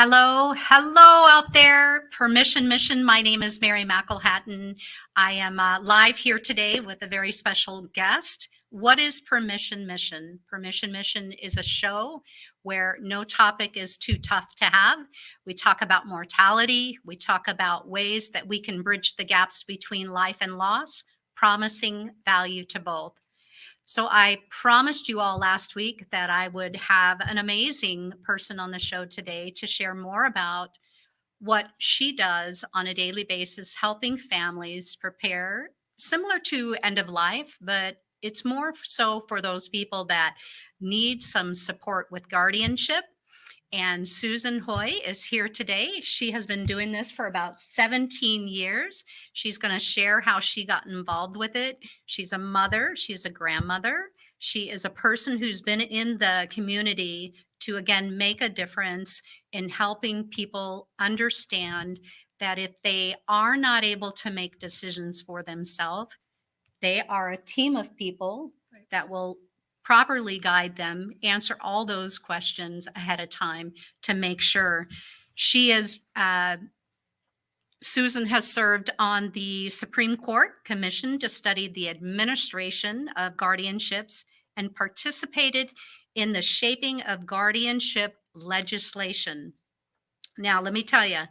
Hello out there. Permission Mission. My name is Mary McElhatton. I am live here today with a very special guest. What is Permission Mission? Permission Mission is a show where no topic is too tough to have. We talk about mortality. We talk about ways that we can bridge the gaps between life and loss, promising value to both. So I promised you all last week that I would have an amazing person on the show today to share more about what she does on a daily basis, helping families prepare, similar to end of life, but it's more so for those people that need some support with guardianship. And Susan Hoy is here today. She has been doing this for about 17 years. She's going to share how she got involved with it. She's a mother, she's a grandmother. She is a person who's been in the community to, again, make a difference in helping people understand that if they are not able to make decisions for themselves, they are a team of people that will properly guide them, answer all those questions ahead of time to make sure. She is, Susan has served on the Supreme Court Commission to study the administration of guardianships and participated in the shaping of guardianship legislation. Now, let me tell you,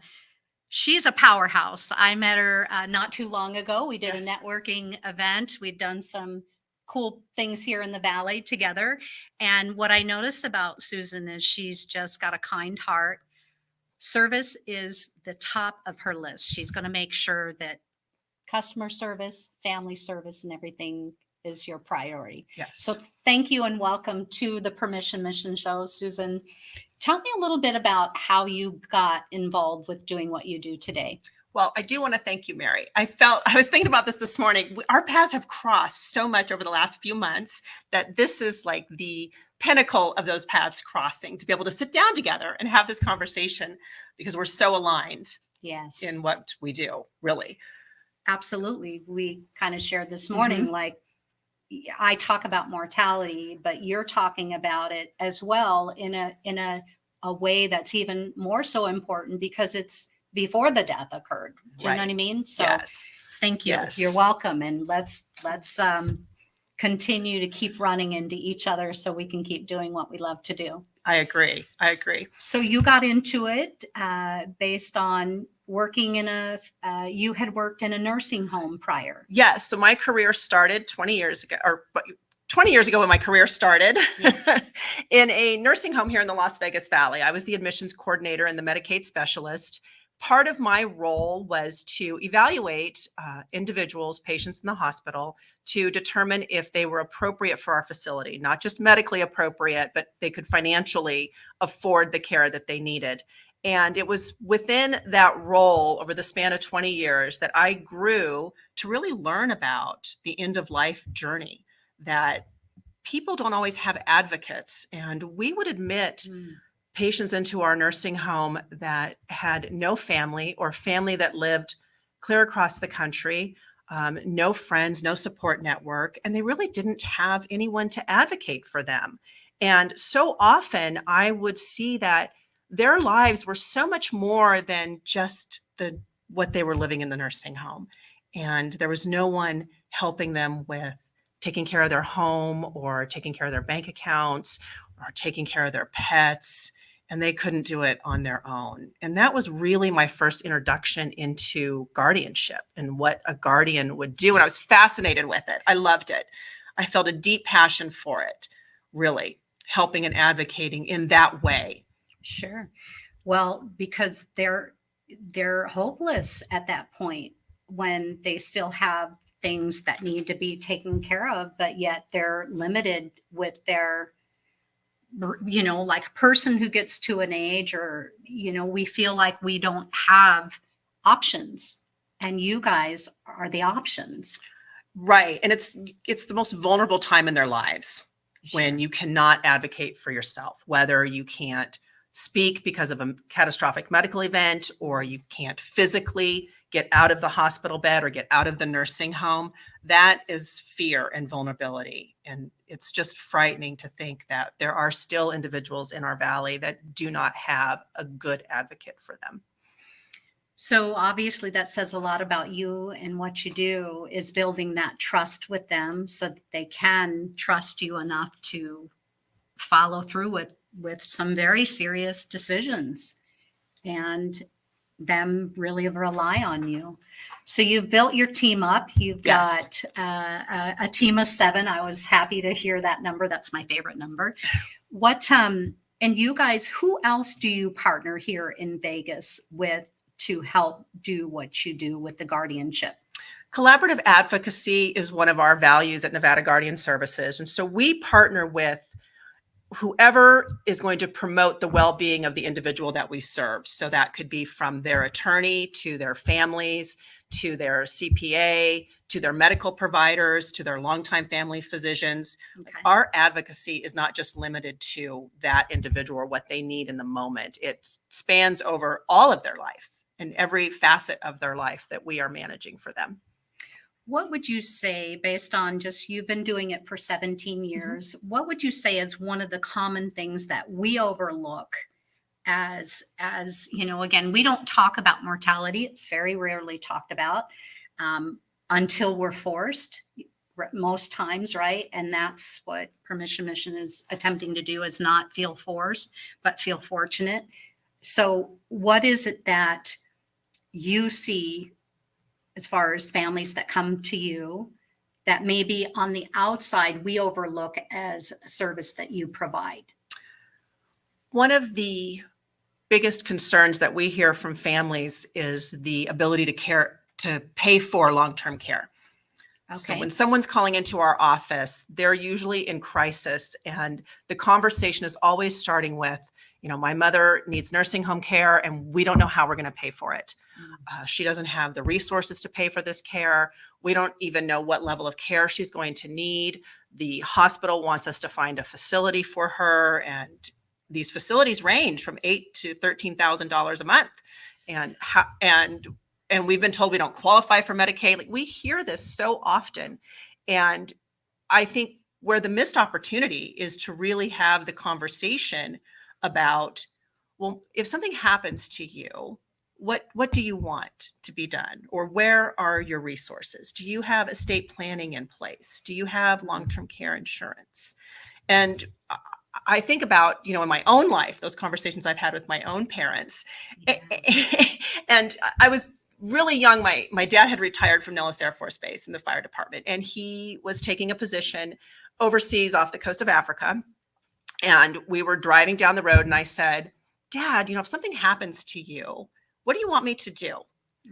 she's a powerhouse. I met her not too long ago. We did a networking event. We've done some cool things here in the Valley together. And what I notice about Susan is she's just got a kind heart. Service is the top of her list. She's going to make sure that customer service, family service, and everything is your priority. Yes. So thank you and welcome to the Permission Mission show, Susan. Tell me a little bit about how you got involved with doing what you do today. Well, I do want to thank you, Mary. I was thinking about this morning. Our paths have crossed so much over the last few months that this is like the pinnacle of those paths crossing, to be able to sit down together and have this conversation because we're so aligned in what we do, really. Absolutely. We kind of shared this morning, like I talk about mortality, but you're talking about it as well in a way that's even more so important because it's before the death occurred. Do you know what I mean? So thank you. You're welcome. And let's continue to keep running into each other so we can keep doing what we love to do. I agree. So you got into it based on working in you had worked in a nursing home prior. Yes. So my career started 20 years ago, or 20 years ago when my career started in a nursing home here in the Las Vegas Valley. I was the admissions coordinator and the Medicaid specialist. Part of my role was to evaluate individuals, patients in the hospital, to determine if they were appropriate for our facility, not just medically appropriate, but they could financially afford the care that they needed. And it was within that role over the span of 20 years that I grew to really learn about the end of life journey, that people don't always have advocates. And we would admit patients into our nursing home that had no family or family that lived clear across the country, no friends, no support network, and they really didn't have anyone to advocate for them. And so often I would see that their lives were so much more than just what they were living in the nursing home. And there was no one helping them with taking care of their home or taking care of their bank accounts or taking care of their pets. And they couldn't do it on their own. And that was really my first introduction into guardianship and what a guardian would do. And I was fascinated with it. I loved it. I felt a deep passion for it, really helping and advocating in that way. Sure. Well, because they're hopeless at that point when they still have things that need to be taken care of, but yet they're limited with their, like a person who gets to an age or, we feel like we don't have options, and you guys are the options. Right. And it's the most vulnerable time in their lives when you cannot advocate for yourself, whether you can't speak because of a catastrophic medical event or you can't physically get out of the hospital bed or get out of the nursing home. that is fear and vulnerability. And it's just frightening to think that there are still individuals in our valley that do not have a good advocate for them. So obviously that says a lot about you, and what you do is building that trust with them so that they can trust you enough to follow through with some very serious decisions, and them really rely on you. So you've built your team up. You've Yes. got a team of 7. I was happy to hear that number. That's my favorite number. What and you guys, who else do you partner here in Vegas with to help do what you do with the guardianship? Collaborative advocacy is one of our values at Nevada Guardian Services. And so we partner with whoever is going to promote the well-being of the individual that we serve. So that could be from their attorney to their families, to their CPA, to their medical providers, to their longtime family physicians. Okay. Our advocacy is not just limited to that individual or what they need in the moment. It spans over all of their life and every facet of their life that we are managing for them. What would you say, based on just you've been doing it for 17 years, what would you say is one of the common things that we overlook as again, we don't talk about mortality. It's very rarely talked about until we're forced most times, right? And that's what Permission Mission is attempting to do, is not feel forced, but feel fortunate. So what is it that you see as far as families that come to you that maybe on the outside we overlook as a service that you provide? One of the biggest concerns that we hear from families is the ability to pay for long-term care. Okay. So when someone's calling into our office, they're usually in crisis, and the conversation is always starting with, my mother needs nursing home care and we don't know how we're going to pay for it. She doesn't have the resources to pay for this care. We don't even know what level of care she's going to need. The hospital wants us to find a facility for her, and these facilities range from $8,000 to $13,000 a month. And we've been told we don't qualify for Medicaid. Like, we hear this so often. And I think where the missed opportunity is to really have the conversation about, well, if something happens to you, what do you want to be done? Or where are your resources? Do you have estate planning in place? Do you have long-term care insurance? And I think about, in my own life, those conversations I've had with my own parents. Yeah. And I was really young. My dad had retired from Nellis Air Force Base in the fire department, and he was taking a position overseas off the coast of Africa. And we were driving down the road, and I said, Dad, if something happens to you, what do you want me to do?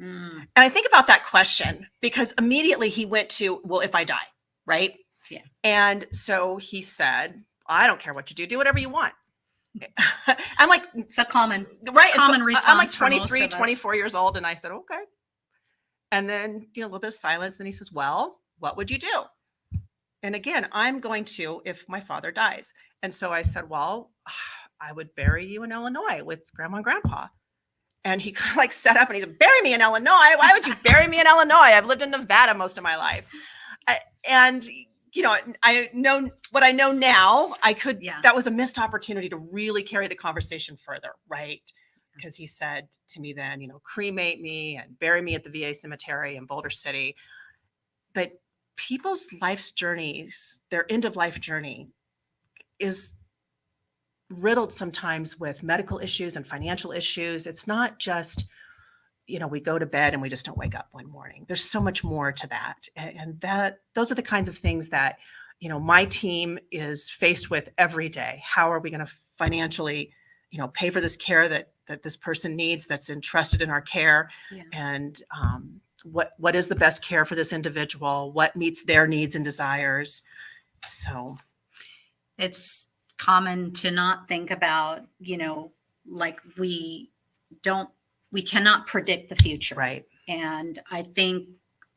And I think about that question because immediately he went to, well, if I die, right? Yeah. And so he said, I don't care what you do. Do whatever you want. I'm like, it's a common response. I'm like 23, 24 years old. And I said, okay. And then, a little bit of silence. Then he says, well, what would you do? And again, I'm going to, if my father dies. And so I said, well, I would bury you in Illinois with grandma and grandpa. And he kind of like sat up and he said, bury me in Illinois. Why would you bury me in Illinois? I've lived in Nevada most of my life. I know what I know now. That was a missed opportunity to really carry the conversation further, right? Because he said to me then, cremate me and bury me at the VA cemetery in Boulder City. But people's life's journeys, their end of life journey, is riddled sometimes with medical issues and financial issues. It's not just, we go to bed and we just don't wake up one morning. There's so much more to that. And those are the kinds of things that, my team is faced with every day. How are we going to financially, pay for this care that this person needs, that's entrusted in our care? Yeah. And what is the best care for this individual? What meets their needs and desires? So it's common to not think about, like we cannot predict the future. Right. And I think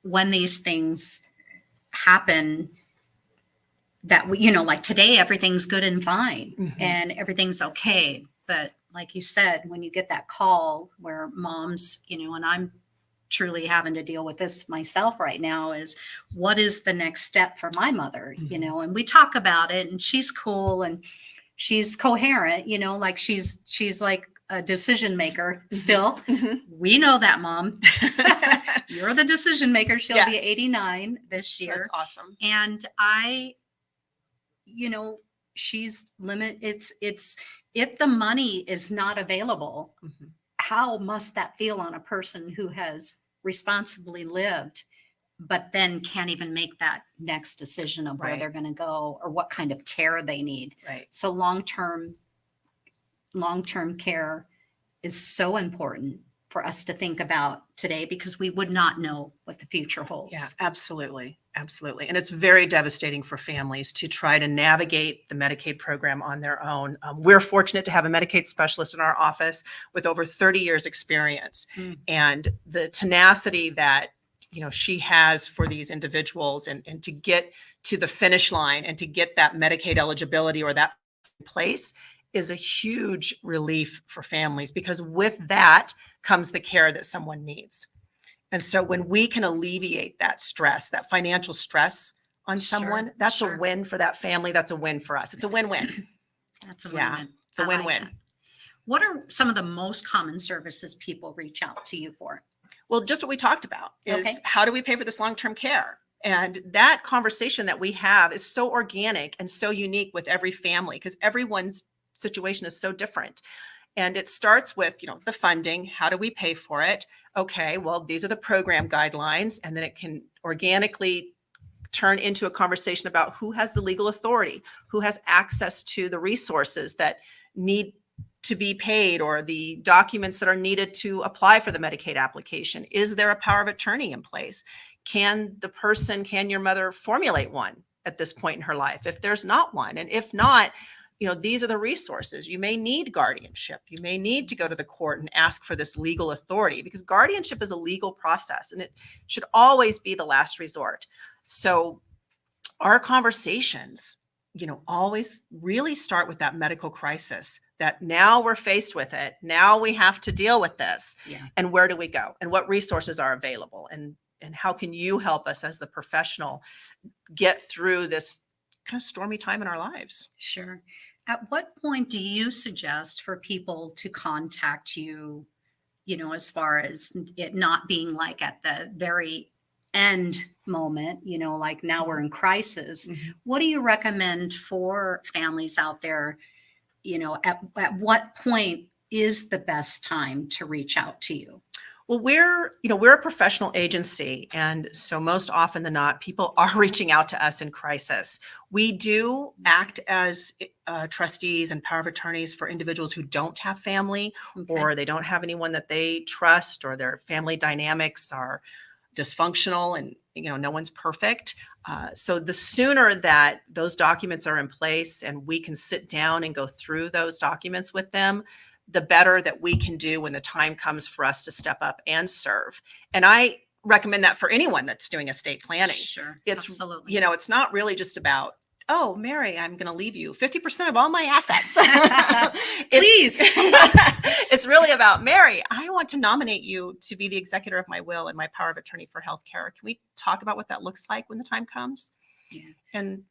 when these things happen, that like today, everything's good and fine, and everything's okay. But like you said, when you get that call where mom's, and I'm truly having to deal with this myself right now, is what is the next step for my mother, and we talk about it, and she's cool and she's coherent, like she's like a decision maker still. We know that, Mom. You're the decision maker. She'll be Yes. 89 this year. That's awesome. And she's it's if the money is not available, how must that feel on a person who has responsibly lived, but then can't even make that next decision of where Right. they're going to go or what kind of care they need. Right. So long-term care is so important for us to think about today, because we would not know what the future holds. Yeah, absolutely. Absolutely. And it's very devastating for families to try to navigate the Medicaid program on their own. We're fortunate to have a Medicaid specialist in our office with over 30 years experience. And the tenacity that she has for these individuals, and to get to the finish line and to get that Medicaid eligibility or that in place is a huge relief for families, because with that comes the care that someone needs. And so when we can alleviate that stress, that financial stress on someone, that's a win for that family. That's a win for us. It's a win-win. That's a win-win. It's a win-win. What are some of the most common services people reach out to you for? Well, just what we talked about is how do we pay for this long-term care? And that conversation that we have is so organic and so unique with every family, because everyone's situation is so different. And it starts with, the funding. How do we pay for it? Okay, well, these are the program guidelines. And then it can organically turn into a conversation about who has the legal authority, who has access to the resources that need to be paid, or the documents that are needed to apply for the Medicaid application. Is there a power of attorney in place? Can your mother formulate one at this point in her life if there's not one? And if not, these are the resources. You may need guardianship. You may need to go to the court and ask for this legal authority, because guardianship is a legal process and it should always be the last resort. So our conversations, always really start with that medical crisis, that now we're faced with it. Now we have to deal with this. And where do we go? And what resources are available? And how can you help us as the professional get through this kind of stormy time in our lives? Sure. At what point do you suggest for people to contact you, as far as it not being like at the very end moment, like now we're in crisis? What do you recommend for families out there? At what point is the best time to reach out to you? Well, we're a professional agency. And so most often than not, people are reaching out to us in crisis. We do act as trustees and power of attorneys for individuals who don't have family, or they don't have anyone that they trust, or their family dynamics are dysfunctional and, no one's perfect. So the sooner that those documents are in place and we can sit down and go through those documents with them, the better that we can do when the time comes for us to step up and serve. And I recommend that for anyone that's doing estate planning. Sure. It's, absolutely. It's not really just about, oh, Mary, I'm going to leave you 50% of all my assets. Please. It's really about, Mary, I want to nominate you to be the executor of my will and my power of attorney for healthcare. Can we talk about what that looks like when the time comes? Yeah. And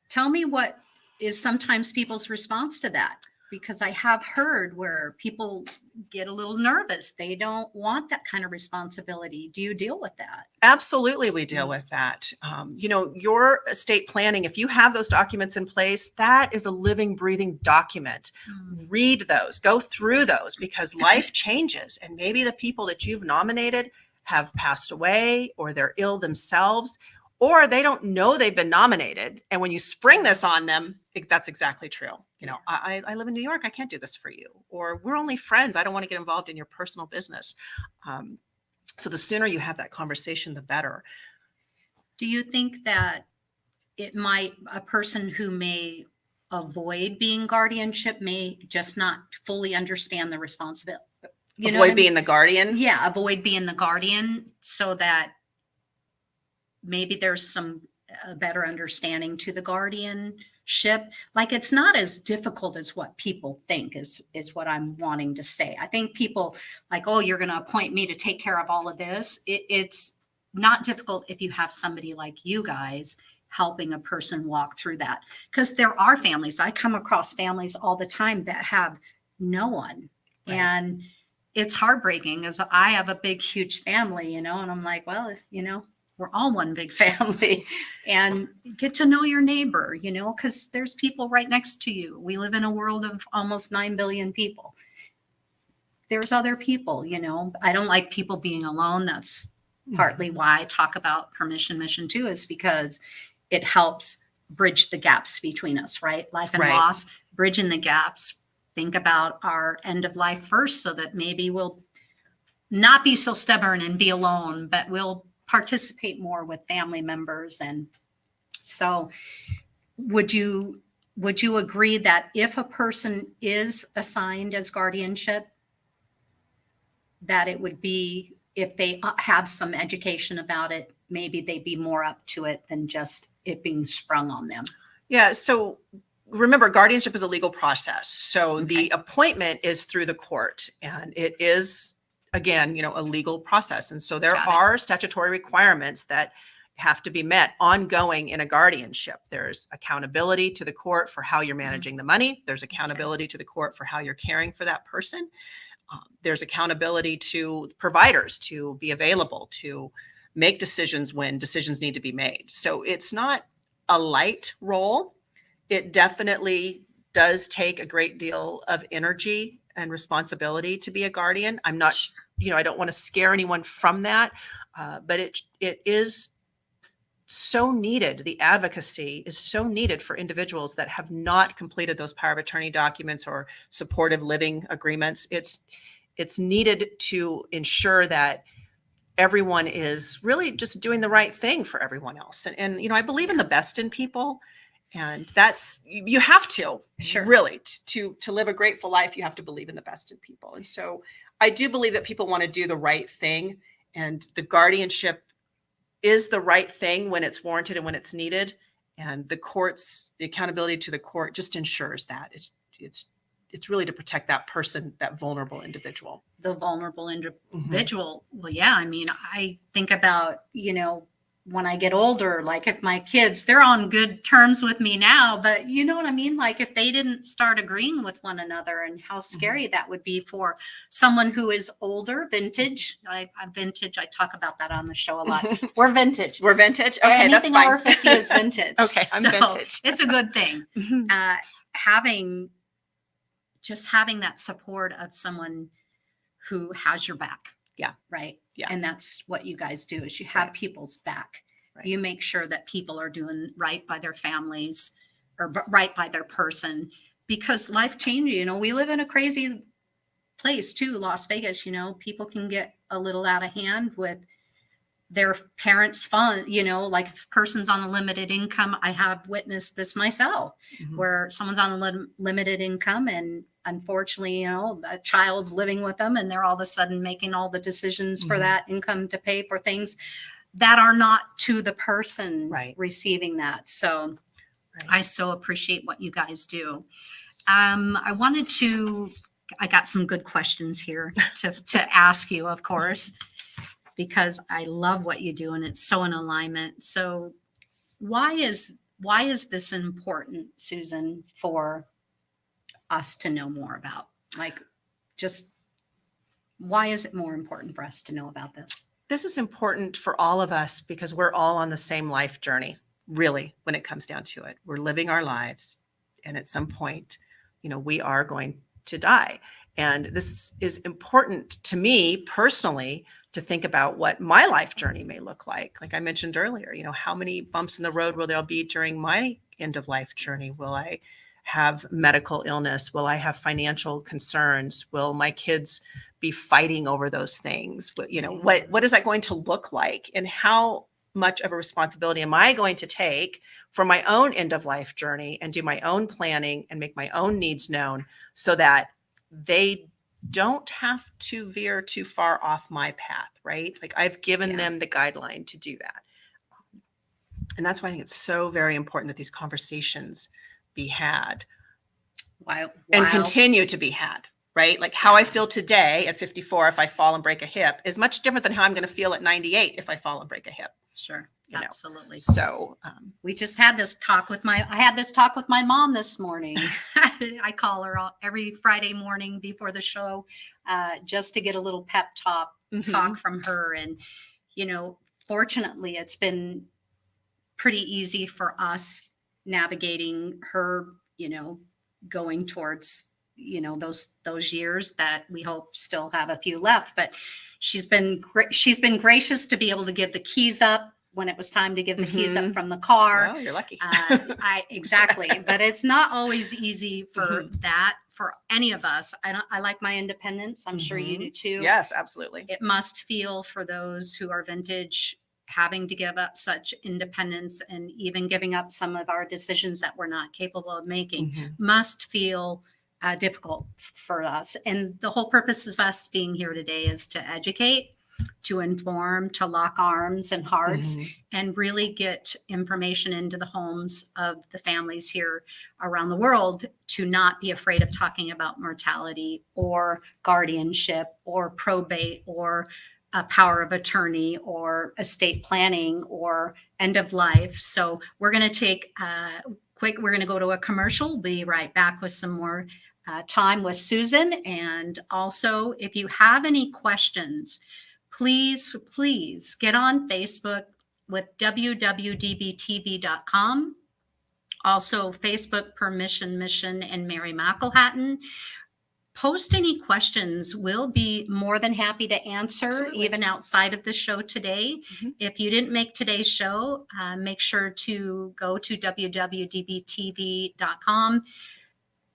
tell me what is sometimes people's response to that. Because I have heard where people get a little nervous. They don't want that kind of responsibility. Do you deal with that? Absolutely, we deal with that. Your estate planning, if you have those documents in place, that is a living, breathing document. Read those, go through those, because life changes. And maybe the people that you've nominated have passed away, or they're ill themselves, or they don't know they've been nominated. And when you spring this on them, that's exactly true. I live in New York. I can't do this for you. Or we're only friends. I don't want to get involved in your personal business. So the sooner you have that conversation, the better. Do you think that a person who may avoid being guardianship may just not fully understand the responsibility? Avoid being the guardian? Yeah, avoid being the guardian, so that maybe there's a better understanding to the guardian like it's not as difficult as what people think is what I'm wanting to say. I think people like, oh, you're going to appoint me to take care of all of this. It's not difficult if you have somebody like you guys helping a person walk through that. Because there are families, I come across families all the time that have no one. Right. And it's heartbreaking as I have a big, huge family, and I'm like, well, if, we're all one big family, and get to know your neighbor, because there's people right next to you. We live in a world of almost 9 billion people. There's other people, I don't like people being alone. That's partly why I talk about permission mission too, is because it helps bridge the gaps between us, right? Life and loss, bridging the gaps. Think about our end of life first, so that maybe we'll not be so stubborn and be alone, but we'll participate more with family members. And so would you agree that if a person is assigned as guardianship, that it would be, if they have some education about it, maybe they'd be more up to it than just it being sprung on them? Yeah. So remember, guardianship is a legal process. So the appointment is through the court, and it is, again, a legal process. And so there are statutory requirements that have to be met ongoing in a guardianship. There's accountability to the court for how you're managing the money. There's accountability to the court for how you're caring for that person. There's accountability to providers to be available to make decisions when decisions need to be made. So it's not a light role. It definitely does take a great deal of energy and responsibility to be a guardian. I'm not, I don't want to scare anyone from that, but it is so needed. The advocacy is so needed for individuals that have not completed those power of attorney documents or supportive living agreements. It's needed to ensure that everyone is really just doing the right thing for everyone else. And I believe in the best in people. And that's, you have to really, to live a grateful life, you have to believe in the best in people. And so I do believe that people want to do the right thing, and the guardianship is the right thing when it's warranted and when it's needed. And the accountability to the court just ensures that it's really to protect that person, that vulnerable individual. The vulnerable individual. Well, yeah, I think about, when I get older, like if my kids, they're on good terms with me now, but you know what I mean? Like if they didn't start agreeing with one another, and how scary that would be for someone who is older, vintage. I'm vintage. I talk about that on the show a lot. We're vintage. We're vintage. Okay, that's fine. Anything over 50 is vintage. Okay, I'm vintage. It's a good thing. Having that support of someone who has your back. Yeah. Right. Yeah. And that's what you guys do, is you have people's back. Right. You make sure that people are doing right by their families, or right by their person, because life changing, we live in a crazy place too, Las Vegas. People can get a little out of hand with their parents' fund, like if a person's on a limited income. I have witnessed this myself, where someone's on a limited income, and unfortunately, a child's living with them, and they're all of a sudden making all the decisions for that income to pay for things that are not to the person receiving that. So I so appreciate what you guys do. I got some good questions here to ask you, of course, because I love what you do and it's so in alignment. So why is this important, Susan, for us to know more about? Like, just why is it more important for us to know about this? This is important for all of us because we're all on the same life journey, really, when it comes down to it. We're living our lives, and at some point, we are going to die. And this is important to me personally, to think about what my life journey may look like. Like I mentioned earlier, how many bumps in the road will there be during my end of life journey? Will I have medical illness? Will I have financial concerns? Will my kids be fighting over those things? What is that going to look like? And how much of a responsibility am I going to take for my own end of life journey, and do my own planning and make my own needs known, so that they don't have to veer too far off my path, right? Like I've given them the guideline to do that. And that's why I think it's so very important that these conversations be had Wow. and continue to be had, right? Like how I feel today at 54 if I fall and break a hip is much different than how I'm going to feel at 98 if I fall and break a hip. Sure. You know? Absolutely. So we just had this talk with I had this talk with my mom this morning. I call her every Friday morning before the show, just to get a little pep talk from her. And, you know, fortunately it's been pretty easy for us navigating her, you know, going towards, you know, those years that we hope still have a few left. But she's been gracious to be able to give the keys up when it was time to give the keys up from the car. Well, you're lucky. Exactly. But it's not always easy for that, for any of us. I like my independence. I'm sure you do too. Yes, absolutely. It must feel for those who are vintage, having to give up such independence and even giving up some of our decisions that we're not capable of making must feel difficult for us. And the whole purpose of us being here today is to educate, to inform, to lock arms and hearts, and really get information into the homes of the families here around the world to not be afraid of talking about mortality or guardianship or probate or a power of attorney or estate planning or end of life. So we're going to take we're going to go to a commercial. We'll be right back with some more time with Susan. And also, if you have any questions, please get on Facebook with WWDBTV.com. Also Facebook, Permission Mission, and Mary McElhatton. Post any questions. We'll be more than happy to answer, even outside of the show today. If you didn't make today's show, make sure to go to WWDBTV.com.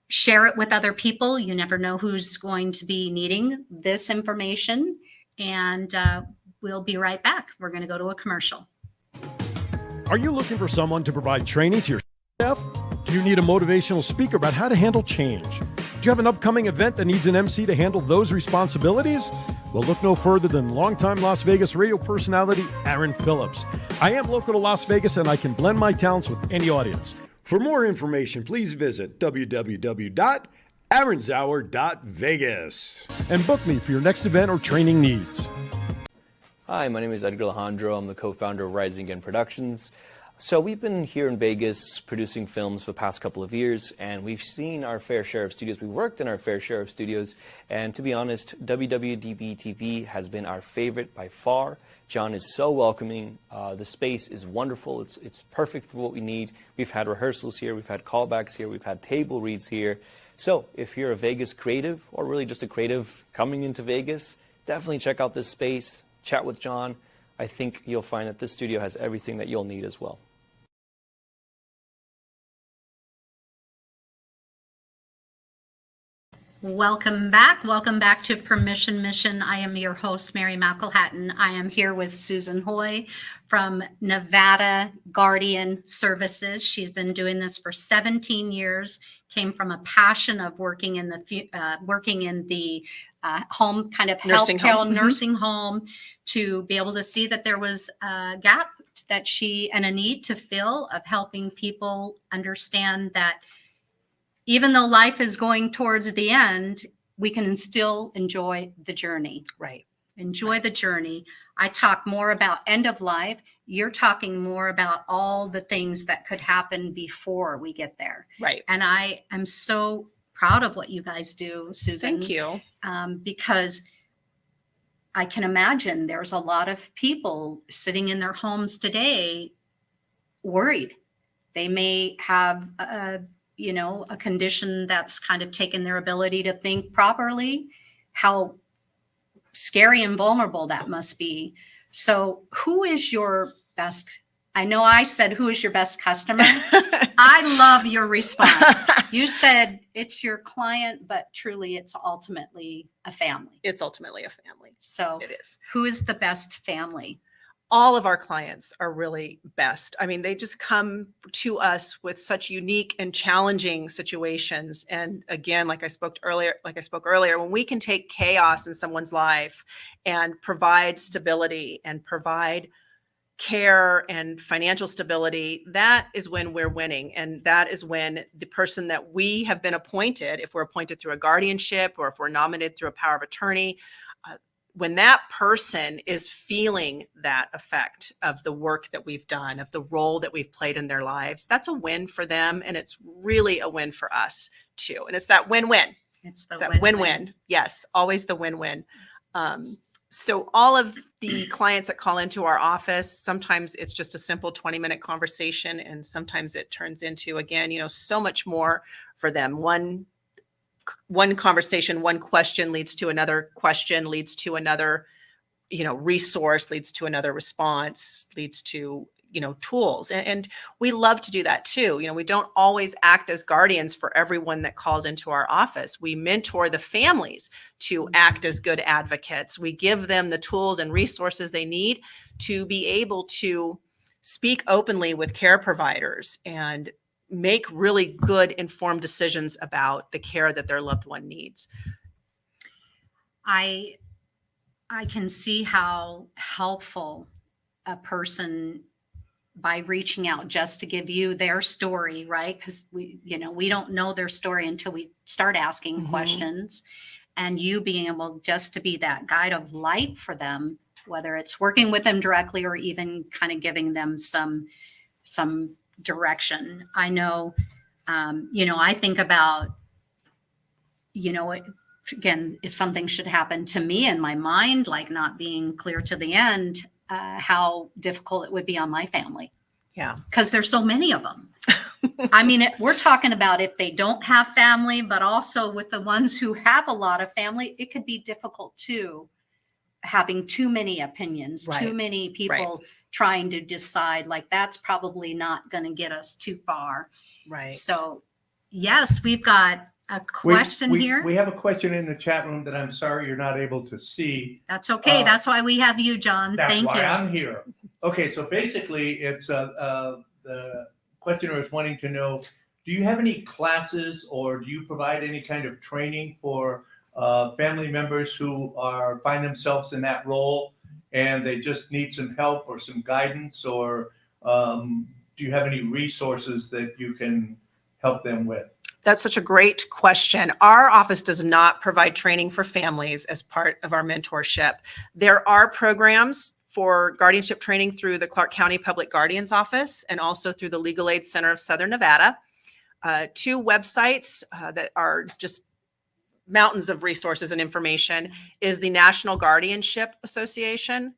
Share it with other people. You never know who's going to be needing this information. And we'll be right back. We're going to go to a commercial. Are you looking for someone to provide training to your staff? Do you need a motivational speaker about how to handle change? Do you have an upcoming event that needs an MC to handle those responsibilities? Well, look no further than longtime Las Vegas radio personality Aaron Phillips. I am local to Las Vegas and I can blend my talents with any audience. For more information, please visit www.aaronzauer.vegas and book me for your next event or training needs. Hi, my name is Edgar Alejandro. I'm the co-founder of Rising Again Productions. So we've been here in Vegas producing films for the past couple of years, and we've seen our fair share of studios. We worked in our fair share of studios, and to be honest, WWDB-TV has been our favorite by far. John is so welcoming. The space is wonderful. It's perfect for what we need. We've had rehearsals here. We've had callbacks here. We've had table reads here. So if you're a Vegas creative, or really just a creative coming into Vegas, definitely check out this space. Chat with John. I think you'll find that this studio has everything that you'll need as well. Welcome back. Welcome back to Permission Mission. I am your host, Mary McElhatton. I am here with Susan Hoy from Nevada Guardian Services. She's been doing this for 17 years, came from a passion of working in the home, kind of nursing home. Nursing home, to be able to see that there was a gap that and a need to fill of helping people understand that even though life is going towards the end, we can still enjoy the journey. Right. Enjoy the journey. I talk more about end of life. You're talking more about all the things that could happen before we get there. Right. And I am so proud of what you guys do, Susan. Thank you. Because I can imagine there's a lot of people sitting in their homes today worried. They may have a condition that's kind of taken their ability to think properly. How scary and vulnerable that must be. So who is your best? I know I said, who is your best customer? I love your response. You said it's your client, but truly it's ultimately a family. It's ultimately a family. So it is. Who is the best family? All of our clients are really best. I mean, they just come to us with such unique and challenging situations. And again, like I spoke earlier, when we can take chaos in someone's life and provide stability and provide care and financial stability, that is when we're winning. And that is when the person that we have been appointed, if we're appointed through a guardianship or if we're nominated through a power of attorney, when that person is feeling that effect of the work that we've done, of the role that we've played in their lives, that's a win for them. And it's really a win for us too. And it's that win-win. It's the That win-win. Yes, always the win-win. So all of the clients that call into our office, sometimes it's just a simple 20-minute conversation, and sometimes it turns into, again, so much more for them. One conversation, one question leads to another question, leads to another, resource, leads to another response, leads to, tools. And we love to do that too. We don't always act as guardians for everyone that calls into our office. We mentor the families to act as good advocates. We give them the tools and resources they need to be able to speak openly with care providers and make really good informed decisions about the care that their loved one needs. I can see how helpful a person, by reaching out just to give you their story, right? Because we don't know their story until we start asking questions, and you being able just to be that guide of light for them, whether it's working with them directly or even kind of giving them some direction. I know, I think about, again, if something should happen to me in my mind, like not being clear to the end, how difficult it would be on my family. Yeah. Because there's so many of them. I mean, we're talking about if they don't have family, but also with the ones who have a lot of family, it could be difficult too, having too many opinions, too many people trying to decide, like, that's probably not going to get us too far. Right. So, yes, we've got a question here. We have a question in the chat room that I'm sorry you're not able to see. That's okay. That's why we have you, John. That's Thank why you. I'm here. Okay, so basically, it's the questioner is wanting to know: do you have any classes, or do you provide any kind of training for family members who find themselves in that role and they just need some help or some guidance, or do you have any resources that you can help them with? That's such a great question. Our office does not provide training for families as part of our mentorship. There are programs for guardianship training through the Clark County Public Guardians Office and also through the Legal Aid Center of Southern Nevada. Two websites that are just mountains of resources and information is the National Guardianship Association,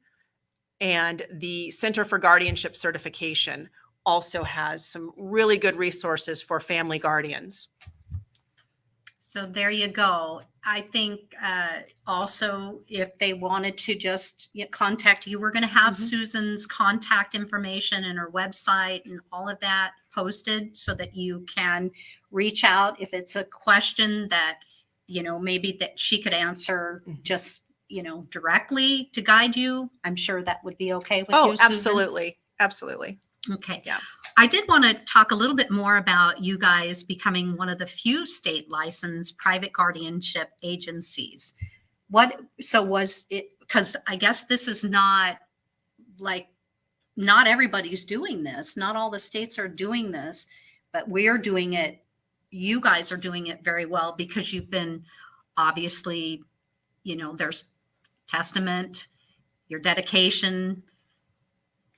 and the Center for Guardianship Certification also has some really good resources for family guardians. So there you go. I think also if they wanted to just contact you, we're going to have Susan's contact information and her website and all of that posted so that you can reach out if it's a question that, maybe that she could answer just, directly to guide you. I'm sure that would be okay with you, Susan. Absolutely. Absolutely. Okay. Yeah. I did want to talk a little bit more about you guys becoming one of the few state licensed private guardianship agencies. So was it, because I guess this is not everybody's doing this. Not all the states are doing this, but we're doing it. You guys are doing it very well because you've been obviously, there's testament, your dedication,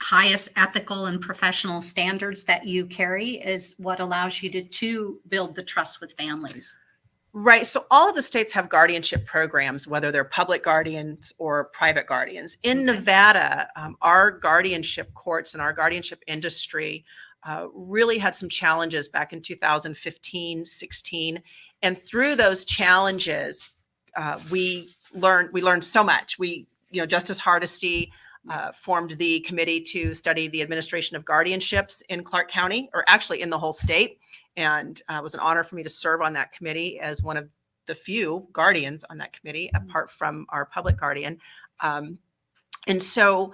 highest ethical and professional standards that you carry is what allows you to build the trust with families. Right. So all of the states have guardianship programs, whether they're public guardians or private guardians. In Nevada, our guardianship courts and our guardianship industry really had some challenges back in 2015, 16. And through those challenges, we learned so much. Justice Hardesty formed the committee to study the administration of guardianships in Clark County, or actually in the whole state. And it was an honor for me to serve on that committee as one of the few guardians on that committee, apart from our public guardian. And so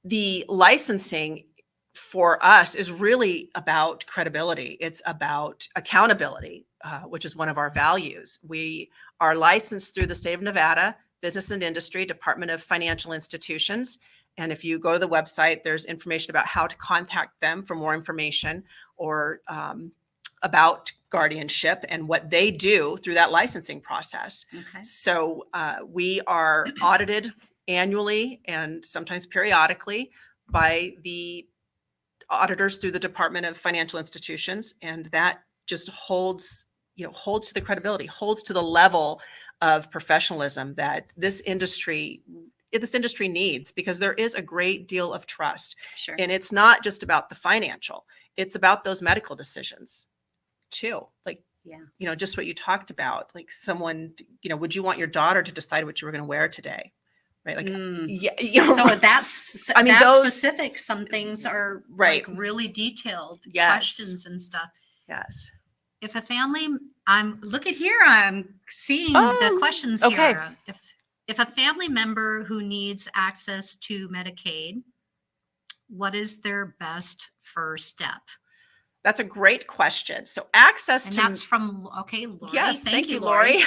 the licensing for us is really about credibility. It's about accountability, which is one of our values. We are licensed through the state of Nevada, Business and Industry, Department of Financial Institutions. And if you go to the website, there's information about how to contact them for more information, or about guardianship and what they do through that licensing process. Okay. So we are audited annually and sometimes periodically by the auditors through the Department of Financial Institutions, and that just holds to the credibility, holds to the level of professionalism that this industry needs, because there is a great deal of trust. Sure. And it's not just about the financial, it's about those medical decisions too. Like, Yeah. just what you talked about, like someone, would you want your daughter to decide what you were going to wear today? Right. Like, yeah, So that's, I mean, that's those- specific. Some things are Right. like really detailed Yes. questions and stuff. yes. If a family, look at here, I'm seeing the questions okay. here. If a family member who needs access to Medicaid, what is their best first step? That's a great question. So access And to that's from, okay, Lori. Yes, thank you, Lori.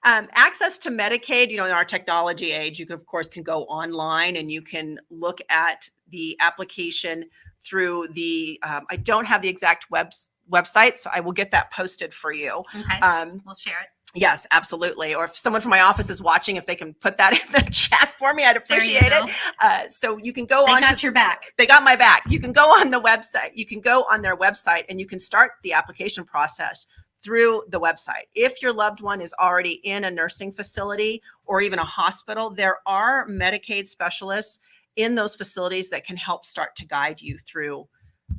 Access to Medicaid, in our technology age, you can, of course, can go online and you can look at the application through the, I don't have the exact website, so I will get that posted for you. Okay, we'll share it. Yes, absolutely. Or if someone from my office is watching, if they can put that in the chat for me, I'd There you appreciate go. it. So you can go They on got to your back. They got my back. You can go on the website. You can go on their website and you can start the application process through the website. If your loved one is already in a nursing facility or even a hospital, there are Medicaid specialists in those facilities that can help start to guide you through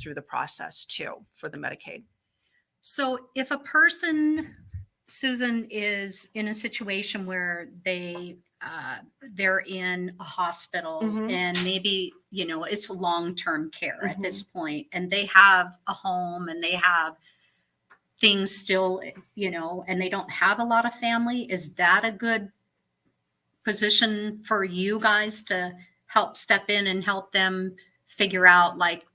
the process too for the Medicaid. So if a person, Susan, is in a situation where they're in a hospital Mhm. and maybe, it's long-term care at this Mhm. point, and they have a home and they have things still, and they don't have a lot of family, is that a good position for you guys to help step in and help them figure out like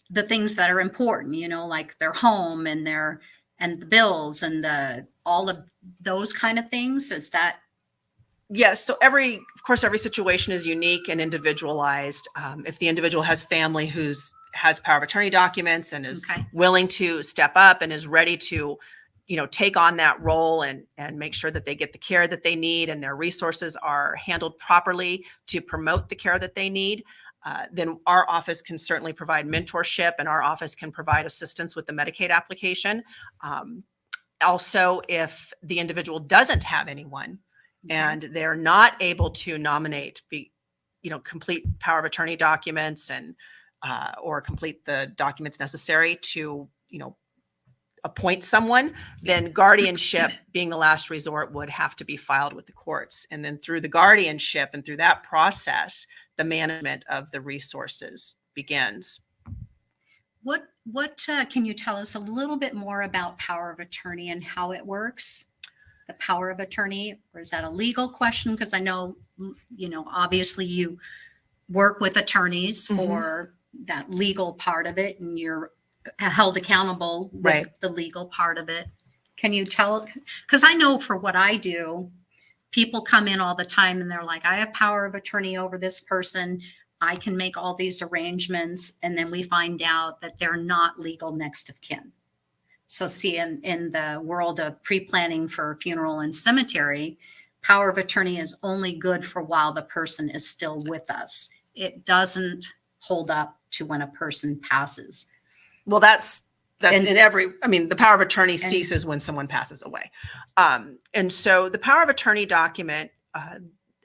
the things that are important, like their home and the bills and all of those kind of things? Is that? Yes. So every situation is unique and individualized. If the individual has family has power of attorney documents and is Okay. willing to step up and is ready to, take on that role and make sure that they get the care that they need and their resources are handled properly to promote the care that they need, then our office can certainly provide mentorship and our office can provide assistance with the Medicaid application. Also, if the individual doesn't have anyone, and they're not able to nominate, complete power of attorney documents and or complete the documents necessary to, appoint someone, then guardianship, being the last resort, would have to be filed with the courts. And then through the guardianship and through that process, the management of the resources begins. What can you tell us a little bit more about power of attorney and how it works? The power of attorney, or is that a legal question? Because I know, obviously you work with attorneys Mhm. for that legal part of it, and you're held accountable with Right. the legal part of it. Can you tell? Because I know for what I do, people come in all the time and they're like, I have power of attorney over this person. I can make all these arrangements. And then we find out that they're not legal next of kin. So see, in the world of pre-planning for funeral and cemetery, power of attorney is only good for while the person is still with us. It doesn't hold up to when a person passes. Well, that's And- in the power of attorney ceases when someone passes away. And so the power of attorney document,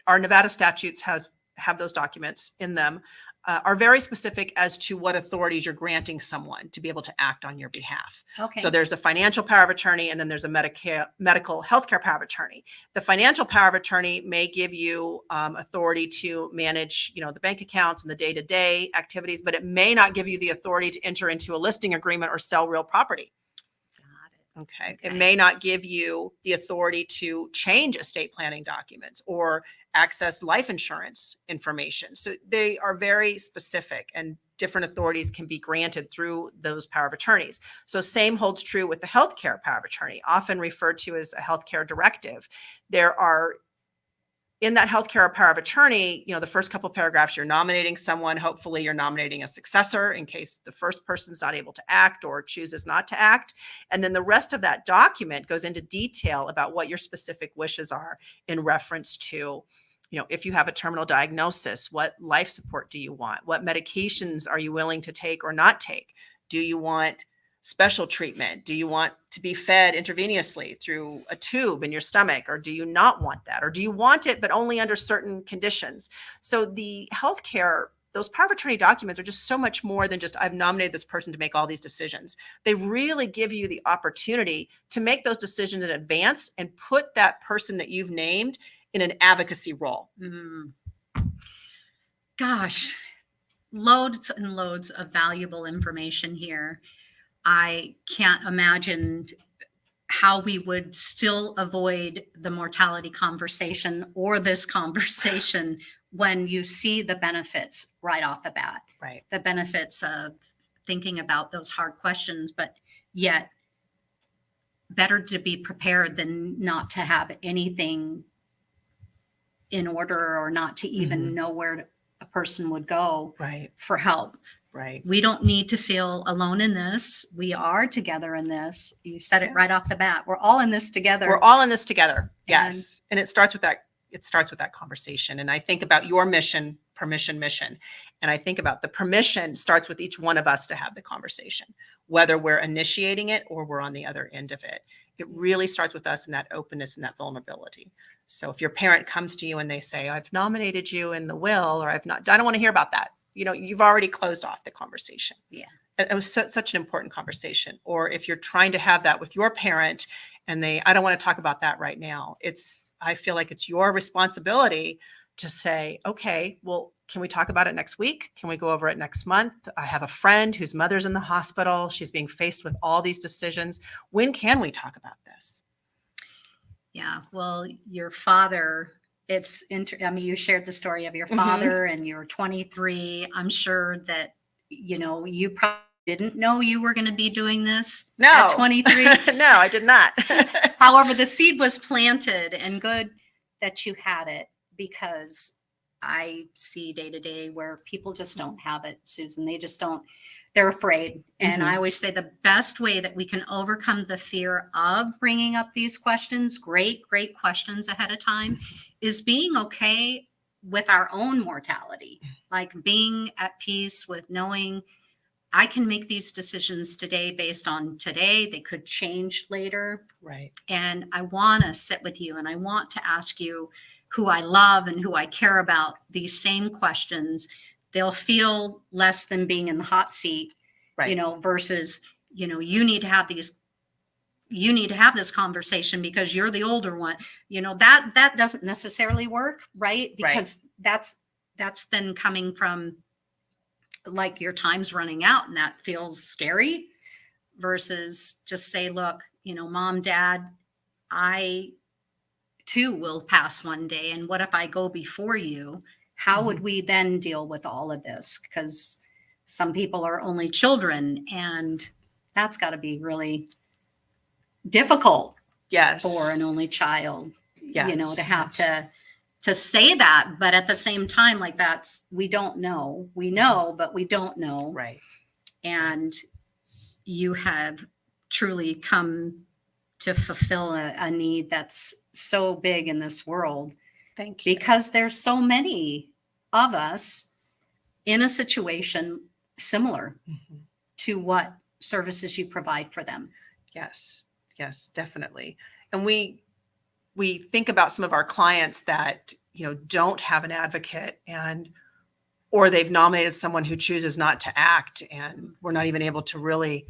our Nevada statutes have those documents in them, are very specific as to what authorities you're granting someone to be able to act on your behalf. Okay. So there's a financial power of attorney, and then there's a medical healthcare power of attorney. The financial power of attorney may give you authority to manage, the bank accounts and the day-to-day activities, but it may not give you the authority to enter into a listing agreement or sell real property. Got it. Okay. It Okay. may not give you the authority to change estate planning documents or access life insurance information. So they are very specific, and different authorities can be granted through those power of attorneys. So same holds true with the healthcare power of attorney, often referred to as a healthcare directive. There are in that healthcare or power of attorney, the first couple paragraphs, you're nominating someone. Hopefully you're nominating a successor in case the first person's not able to act or chooses not to act. And then the rest of that document goes into detail about what your specific wishes are in reference to, if you have a terminal diagnosis, what life support do you want? What medications are you willing to take or not take? Do you want special treatment? Do you want to be fed intravenously through a tube in your stomach, or do you not want that? Or do you want it, but only under certain conditions? So the healthcare, those power of attorney documents are just so much more than just, I've nominated this person to make all these decisions. They really give you the opportunity to make those decisions in advance and put that person that you've named in an advocacy role. Gosh, loads and loads of valuable information here. I can't imagine how we would still avoid the mortality conversation or this conversation when you see the benefits right off the bat. Right. The benefits of thinking about those hard questions, but yet better to be prepared than not to have anything in order or not to even know where a person would go for help. Right. We don't need to feel alone in this. We are together in this. You said it right off the bat. We're all in this together. We're all in this together. Yes. And it starts with that. It starts with that conversation. And I think about your mission, permission, mission. And I think about the permission starts with each one of us to have the conversation, whether we're initiating it or we're on the other end of it. It really starts with us in that openness and that vulnerability. So if your parent comes to you and they say, I've nominated you in the will, or I don't want to hear about that. You've already closed off the conversation. Yeah. It was such an important conversation. Or if you're trying to have that with your parent and I don't want to talk about that right now. I feel like it's your responsibility to say, okay, well, can we talk about it next week? Can we go over it next month? I have a friend whose mother's in the hospital. She's being faced with all these decisions. When can we talk about this? Yeah. Well, your father, you shared the story of your father and you're 23. I'm sure that, you probably didn't know you were going to be doing this at 23. No, I did not. However, the seed was planted, and good that you had it, because I see day to day where people just don't have it, Susan. They just don't. They're afraid. And I always say the best way that we can overcome the fear of bringing up these questions, great questions ahead of time, is being okay with our own mortality, like being at peace with knowing I can make these decisions today based on today. They could change later. Right. And I want to sit with you and I want to ask you who I love and who I care about these same questions. They'll feel less than being in the hot seat, versus, you need to have this conversation because you're the older one. That doesn't necessarily work, right? Because that's then coming from like your time's running out and that feels scary, versus just say, look, mom, dad, I too will pass one day. And what if I go before you? How would we then deal with all of this? Because some people are only children, and that's got to be really difficult for an only child, to have to say that. But at the same time, like we don't know. We know, but we don't know. Right. And you have truly come to fulfill a need that's so big in this world. Thank you. Because there's so many of us in a situation similar to what services you provide for them. Yes, definitely. And we think about some of our clients that, don't have an advocate or they've nominated someone who chooses not to act, and we're not even able to really,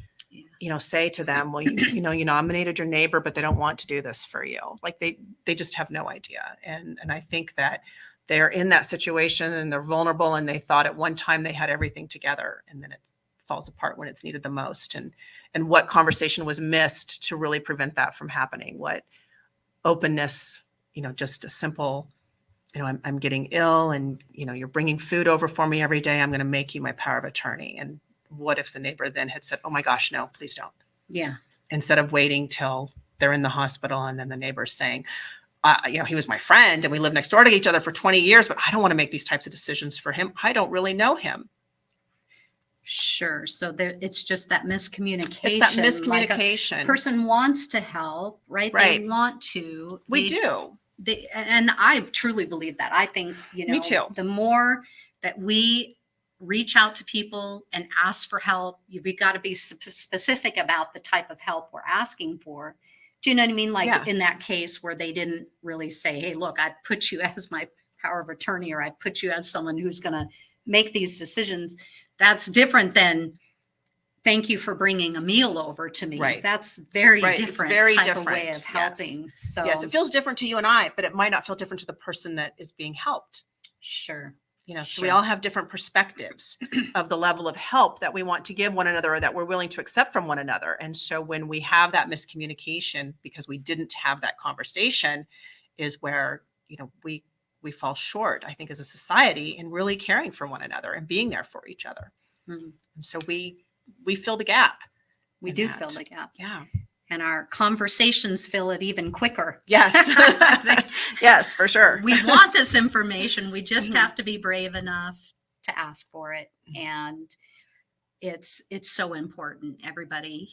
say to them, well, you nominated your neighbor, but they don't want to do this for you. Like they just have no idea. And I think that they're in that situation and they're vulnerable, and they thought at one time they had everything together, and then it falls apart when it's needed the most. And what conversation was missed to really prevent that from happening? What openness, just a simple, I'm getting ill, and, you're bringing food over for me every day. I'm going to make you my power of attorney. And what if the neighbor then had said, oh my gosh, no, please don't. Yeah. Instead of waiting till they're in the hospital and then the neighbor's saying, he was my friend and we lived next door to each other for 20 years, but I don't want to make these types of decisions for him. I don't really know him. Sure. So there, it's just that miscommunication. It's that Like a miscommunication. person wants to help, right? Right. They want to. We do. And I truly believe that. I think, Me too. the more that we reach out to people and ask for help, we got to be specific about the type of help we're asking for. Do you know what I mean? Like Yeah. in that case where they didn't really say, hey, look, I put you as my power of attorney, or I put you as someone who's going to make these decisions. That's different than thank you for bringing a meal over to me. Right. That's very Right. It's different very type of way different. of helping. So Yes, it feels different to you and I, but it might not feel different to the person that is being helped. sure. So we Sure. all have different perspectives of the level of help that we want to give one another, or that we're willing to accept from one another. And so when we have that miscommunication because we didn't have that conversation, is where, we fall short, I think, as a society, in really caring for one another and being there for each other. Mhm. And so we fill the gap. We in do that. fill the gap. Yeah. And our conversations fill it even quicker. Yes. Yes, for sure. We want this information. We just Mhm. have to be brave enough to ask for it. And it's so important. Everybody,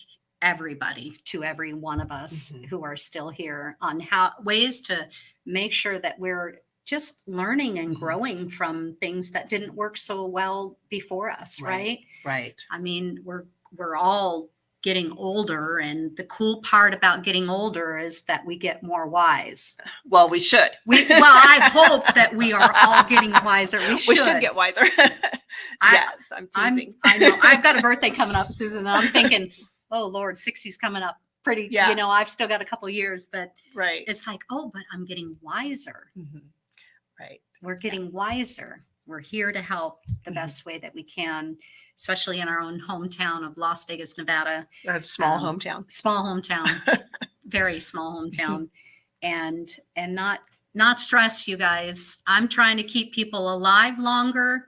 to every one of us Mhm. who are still here, on ways to make sure that we're just learning and Mhm. growing from things that didn't work so well before us, right? Right. I mean, we're all getting older, and the cool part about getting older is that we get more wise. Well, we should. I hope that we are all getting wiser. We should get wiser. Yes, I'm teasing. I know. I've got a birthday coming up, Susan, and I'm thinking, oh Lord, 60's coming up pretty. Yeah. I've still got a couple years, but Right. it's like, oh, but I'm getting wiser. Mhm. Right. We're getting wiser. We're here to help the Mhm. best way that we can, especially in our own hometown of Las Vegas, Nevada. A small Um, hometown. Small hometown, very small hometown, and not stress, you guys. I'm trying to keep people alive longer.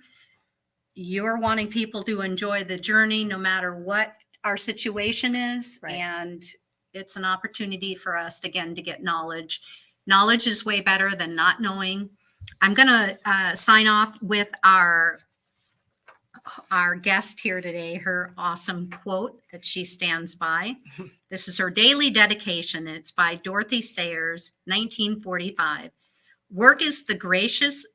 You're wanting people to enjoy the journey no matter what our situation is. Right. And it's an opportunity for us, again, to get knowledge. Knowledge is way better than not knowing. I'm going to sign off with our guest here today, her awesome quote that she stands by. This is her daily dedication. And it's by Dorothy Sayers, 1945. Work is the gracious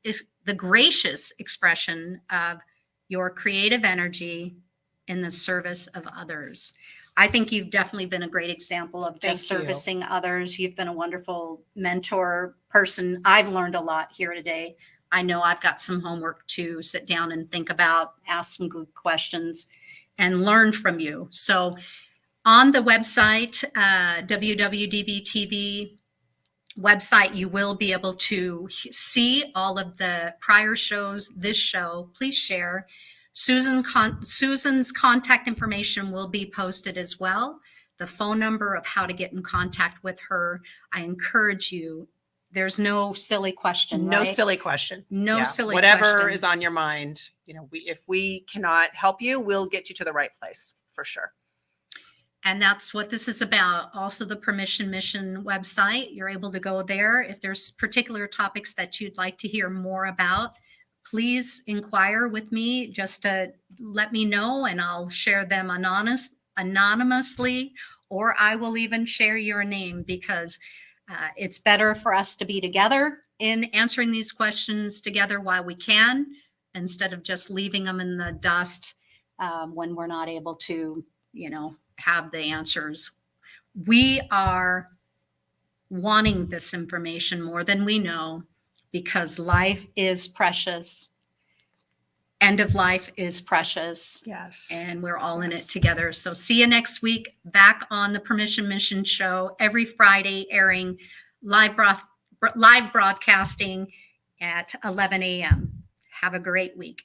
expression of your creative energy in the service of others. I think you've definitely been a great example of just Thank you. servicing others. You've been a wonderful mentor person. I've learned a lot here today. I know I've got some homework to sit down and think about, ask some good questions, and learn from you. So on the website, WWDBTV website, you will be able to see all of the prior shows, this show. Please share. Susan's contact information will be posted as well. The phone number of how to get in contact with her. I encourage you. There's no silly question. No right? silly question. No Yeah. silly Whatever question. is on your mind, if we cannot help you, we'll get you to the right place for sure. And that's what this is about. Also, the Permission Mission website, you're able to go there. If there's particular topics that you'd like to hear more about, please inquire with me, just to let me know, and I'll share them anonymously, or I will even share your name, because it's better for us to be together in answering these questions together while we can, instead of just leaving them in the dust when we're not able to, have the answers. We are wanting this information more than we know, because life is precious. End of life is precious. Yes. And we're all in it together. So see you next week, back on the Permission Mission show, every Friday, airing live broadcasting at 11 a.m. Have a great week.